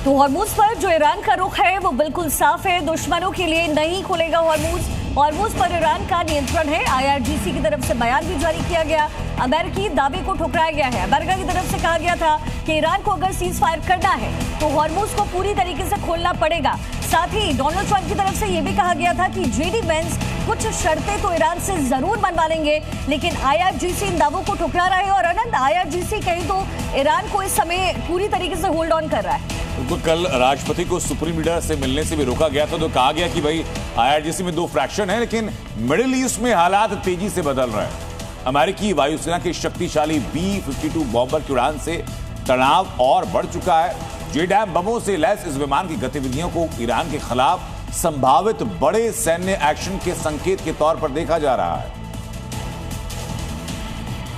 तो हॉर्मूज पर जो ईरान का रुख है वो बिल्कुल साफ है। दुश्मनों के लिए नहीं खुलेगा हॉर्मूज। हॉर्मूज पर ईरान का नियंत्रण है। IRGC की तरफ से बयान भी जारी किया गया। अमेरिकी दावे को ठुकराया गया है। अमेरिका की तरफ से कहा गया था कि ईरान को अगर सीज फायर करना है तो हॉर्मूज को पूरी तरीके से खोलना पड़ेगा। साथ ही डोनाल्ड ट्रंप की तरफ से यह भी कहा गया था कि JD Vance कुछ शर्तें तो ईरान से जरूर मनवा लेंगे, लेकिन IRGC इन दावों को ठुकरा रहा है। और अनंत, IRGC कहीं तो ईरान को इस समय पूरी तरीके से होल्ड ऑन कर रहा है। तो कल राष्ट्रपति को सुप्रीम लीडर से मिलने से भी रोका गया था, तो कहा गया कि भाई IRGC में 2 फ्रैक्शन है, लेकिन मिडिल ईस्ट में हालात तेजी से बदल रहे हैं। अमेरिकी वायुसेना के शक्तिशाली B-52 बॉम्बर की उड़ान से तनाव और बढ़ चुका है। JDAM बमों से लैस इस विमान की गतिविधियों को ईरान के खिलाफ संभावित बड़े सैन्य एक्शन के संकेत के तौर पर देखा जा रहा है।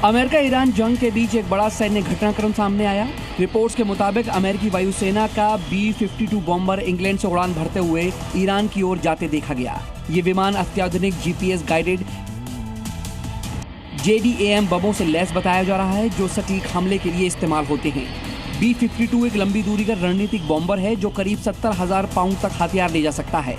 अमेरिका ईरान जंग के बीच एक बड़ा सैन्य घटनाक्रम सामने आया। रिपोर्ट्स के मुताबिक अमेरिकी वायुसेना का B-52 बॉम्बर इंग्लैंड से उड़ान भरते हुए ईरान की ओर जाते देखा गया। ये विमान अत्याधुनिक GPS गाइडेड JDAM बमों से लैस बताया जा रहा है, जो सटीक हमले के लिए इस्तेमाल होते हैं। B-52 एक लंबी दूरी का रणनीतिक बॉम्बर है जो करीब 70,000 पाउंड तक हथियार ले जा सकता है।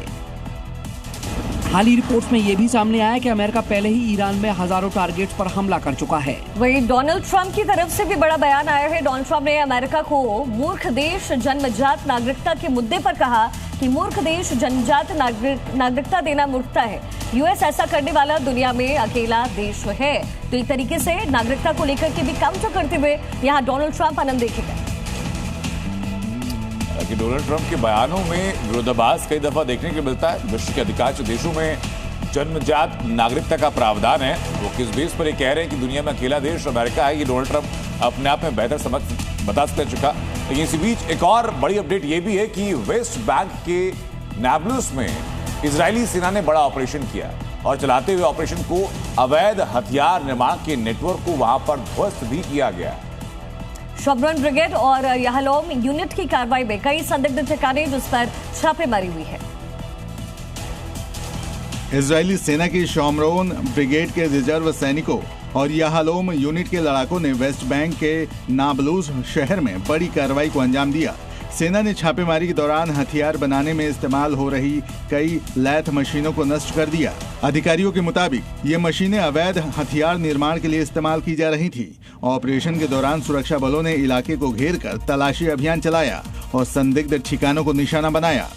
हाल ही रिपोर्ट्स में यह भी सामने आया कि अमेरिका पहले ही ईरान में हजारों टारगेट्स पर हमला कर चुका है। वहीं डोनाल्ड ट्रंप की तरफ से भी बड़ा बयान आया है। डोनाल्ड ट्रंप ने अमेरिका को मूर्ख देश जन्मजात नागरिकता के मुद्दे पर कहा कि मूर्ख देश जन्मजात नागरिकता देना मूर्खता है। US ऐसा करने वाला दुनिया में अकेला देश है। तो एक तरीके से नागरिकता को लेकर के भी काउंटर करते हुए यहाँ डोनाल्ड ट्रंप आनंद देखेगा। कि डोनाल्ड ट्रंप के बयानों में विरोधाभास कई दफा देखने को मिलता है। विश्व के अधिकांश देशों में जन्मजात नागरिकता का प्रावधान है। वो किस बेस पर ये कह रहे हैं कि दुनिया में अकेला देश अमेरिका है, ये डोनाल्ड ट्रंप अपने आप में बेहतर समझ बता चुका। लेकिन इसी बीच एक और बड़ी अपडेट ये भी है कि वेस्ट बैंक के नाब्लुस में इजरायली सेना ने बड़ा ऑपरेशन किया और चलाते हुए ऑपरेशन को अवैध हथियार निर्माण के नेटवर्क को वहां पर ध्वस्त भी किया गया। शोमरोन ब्रिगेड और याहलोम यूनिट की कार्रवाई में कई संदिग्ध ठिकाने जिस पर छापेमारी हुई है। इजरायली सेना की शोमरोन ब्रिगेड के रिजर्व सैनिकों और याहलोम यूनिट के लड़ाकों ने वेस्ट बैंक के नाब्लूस शहर में बड़ी कार्रवाई को अंजाम दिया। सेना ने छापेमारी के दौरान हथियार बनाने में इस्तेमाल हो रही कई लैथ मशीनों को नष्ट कर दिया। अधिकारियों के मुताबिक ये मशीनें अवैध हथियार निर्माण के लिए इस्तेमाल की जा रही थी। ऑपरेशन के दौरान सुरक्षा बलों ने इलाके को घेर कर तलाशी अभियान चलाया और संदिग्ध ठिकानों को निशाना बनाया।